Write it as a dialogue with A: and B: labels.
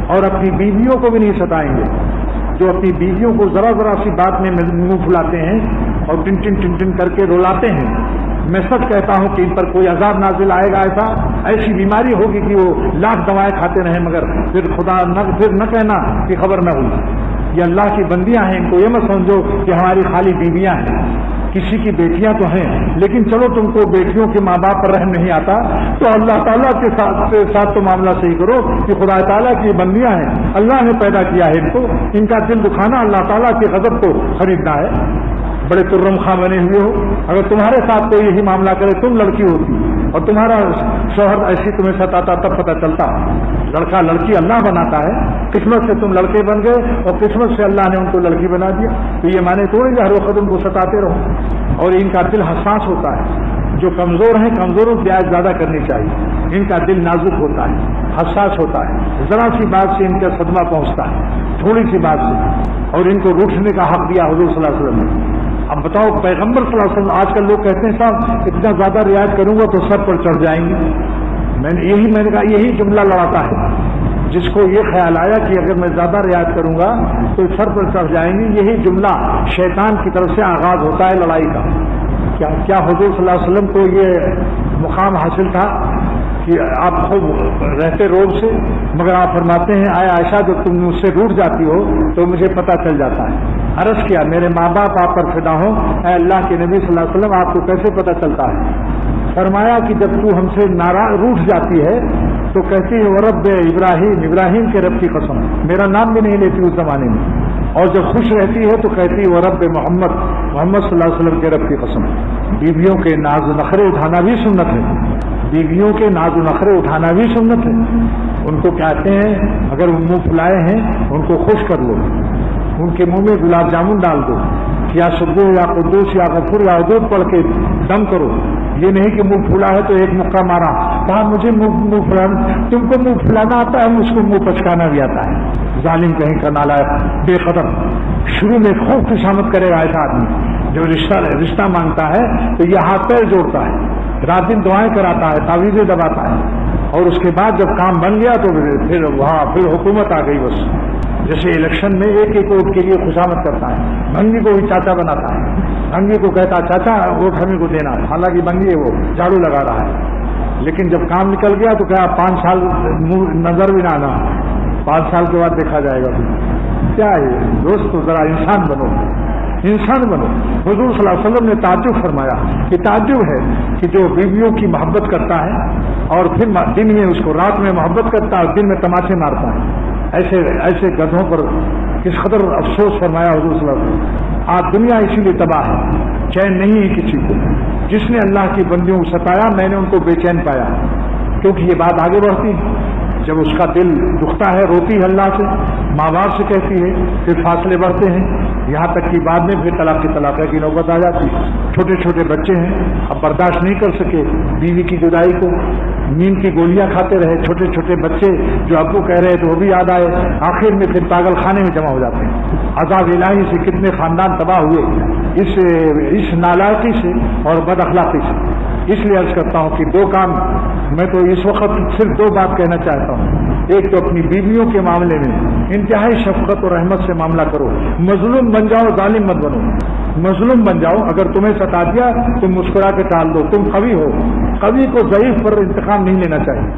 A: اور اپنی بیویوں کو بھی نہیں ستائیں گے. جو اپنی بیویوں کو ذرا ذرا سی بات میں منہ پھلاتے ہیں اور ٹن ٹن کر کے رلاتے ہیں، میں سچ کہتا ہوں کہ ان پر کوئی عذاب نازل آئے گا، ایسی بیماری ہوگی کہ وہ لاکھ دوائیں کھاتے رہیں مگر پھر نہ کہنا کہ خبر نہ ہوئی. یہ اللہ کی بندیاں ہیں، ان کو یہ مت سمجھو کہ ہماری خالی بیویاں ہیں. کسی کی بیٹیاں تو ہیں، لیکن چلو تم کو بیٹیوں کے ماں باپ پر رحم نہیں آتا تو اللہ تعالیٰ کے ساتھ تو معاملہ صحیح کرو کہ خدا تعالیٰ کی بندیاں ہیں، اللہ نے پیدا کیا ہے ان کو، ان کا دل دکھانا اللہ تعالیٰ کے غضب کو خریدنا ہے. بڑے ترم خاں بنے ہوئے ہو، اگر تمہارے ساتھ کوئی یہی معاملہ کرے، تم لڑکی ہوتی اور تمہارا شوہر ایسی تمہیں ستاتا، تب پتہ چلتا. لڑکا لڑکی اللہ بناتا ہے، قسمت سے تم لڑکے بن گئے اور قسمت سے اللہ نے ان کو لڑکی بنا دیا. تو یہ مانے تھوڑی ہر وقت ان کو ستاتے رہو. اور ان کا دل حساس ہوتا ہے. جو کمزور ہیں کمزوروں کی رعایت زیادہ کرنی چاہیے. ان کا دل نازک ہوتا ہے، حساس ہوتا ہے، ذرا سی بات سے ان کا صدمہ پہنچتا ہے، تھوڑی سی بات سے. اور ان کو روٹنے کا حق دیا حضور صلی اللہ علیہ وسلم نے. اب بتاؤ پیغمبر صلی اللہ علیہ وسلم، آج کل لوگ کہتے ہیں صاحب اتنا زیادہ رعایت کروں گا تو سر پر چڑھ جائیں گے. میں نے کہا یہی جملہ لڑاتا ہے. جس کو یہ خیال آیا کہ اگر میں زیادہ رعایت کروں گا تو سر پر چڑھ جائیں گے، یہی جملہ شیطان کی طرف سے آغاز ہوتا ہے لڑائی کا. کیا حضور صلی اللہ علیہ وسلم کو یہ مقام حاصل تھا کہ آپ خوب رہتے روب سے، مگر آپ فرماتے ہیں آیا عائشہ جب تم مجھ سے روٹ جاتی ہو تو مجھے پتہ چل جاتا ہے. عرض کیا میرے ماں باپ آپ پر فدا ہوں، اے اللہ کے نبی صلی اللہ علیہ وسلم آپ کو کیسے پتہ چلتا ہے؟ فرمایا کہ جب تو ہم سے روٹ جاتی ہے تو کہتی ہے ورب ابراہیم، ابراہیم کے رب کی قسم، میرا نام بھی نہیں لیتی اس زمانے میں. اور جب خوش رہتی ہے تو کہتی ہے ورب محمد، محمد صلی اللہ علیہ وسلم کے رب کی قسم. بیویوں کے ناز و نخرے اٹھانا بھی سنت ہے. بیویوں کے ناز و نخرے اٹھانا بھی سنت ہے. ان کو کہتے ہیں اگر وہ منہ پھلائے ہیں ان کو خوش کر لو، ان کے منہ میں گلاب جامن ڈال دو، یا سبو یا قدوس یا غفور یا حدود پڑھ کے دم کرو. یہ نہیں کہ منہ پھولا ہے تو ایک مکہ مارا، کہا مجھے منہ پھلانا، تم کو منہ پھلانا آتا ہے، مجھ کو منہ پچکانا بھی آتا ہے. ظالم کہیں کا نالائق بے قدر. شروع میں خوب خوشامد کرے گا ایسا آدمی جو رشتہ مانگتا ہے تو یہ ہاتھ پیر جوڑتا ہے، رات دن دعائیں کراتا ہے، تعویذیں دباتا ہے، اور اس کے بعد جب کام بن گیا تو پھر حکومت آ گئی. بس جیسے الیکشن میں ایک ووٹ کے لیے خوشامد کرتا ہے، بھنگی کو بھی چاچا بناتا ہے، بھنگی کو کہتا چاچا ووٹ ہمیں کو دینا، حالانکہ بھنگی ہے وہ جھاڑو لگا رہا ہے. لیکن جب کام نکل گیا تو کہا 5 سال نظر بھی نہ آنا، 5 سال کے بعد دیکھا جائے گا. کیا ہے دوستو، ذرا انسان بنو، انسان بنو. حضور صلی اللہ علیہ وسلم نے تعجب فرمایا کہ تعجب ہے کہ جو بیویوں کی محبت کرتا ہے اور پھر دن میں اس کو رات میں محبت کرتا ہے اور دن میں تماچے مارتا ہے، ایسے گدھوں پر کس قدر افسوس فرمایا حضور صلی اللہ علیہ وسلم. آج دنیا اسی لیے تباہ ہے، چین نہیں ہے کسی کو. جس نے اللہ کی بندیوں کو ستایا میں نے ان کو بے چین پایا، کیونکہ یہ بات آگے بڑھتی ہے. جب اس کا دل دکھتا ہے روتی ہے اللہ سے، ماں باپ سے کہتی ہے، پھر فاصلے بڑھتے ہیں، یہاں تک کہ بعد میں پھر طلاق کی نوبت آ جاتی. چھوٹے چھوٹے بچے ہیں، اب برداشت نہیں کر سکے بیوی کی جدائی کو، نیند کی گولیاں کھاتے رہے. چھوٹے چھوٹے بچے جو ابو کہہ رہے تو وہ بھی یاد آئے، آخر میں پھر پاگل خانے میں جمع ہو جاتے ہیں. عذاب الہی سے کتنے خاندان تباہ ہوئے اس نالائقی سے اور بد اخلاقی سے. اس لیے عرض کرتا ہوں کہ 2 کام میں تو اس وقت صرف 2 بات کہنا چاہتا ہوں. ایک تو اپنی بیویوں کے معاملے میں انتہائی شفقت اور رحمت سے معاملہ کرو. مظلوم بن جاؤ، ظالم مت بنو. مظلوم بن جاؤ، اگر تمہیں ستا دیا تم مسکرا کے ٹال دو. تم قوی ہو، قوی کو ضعیف پر انتقام نہیں لینا چاہیے.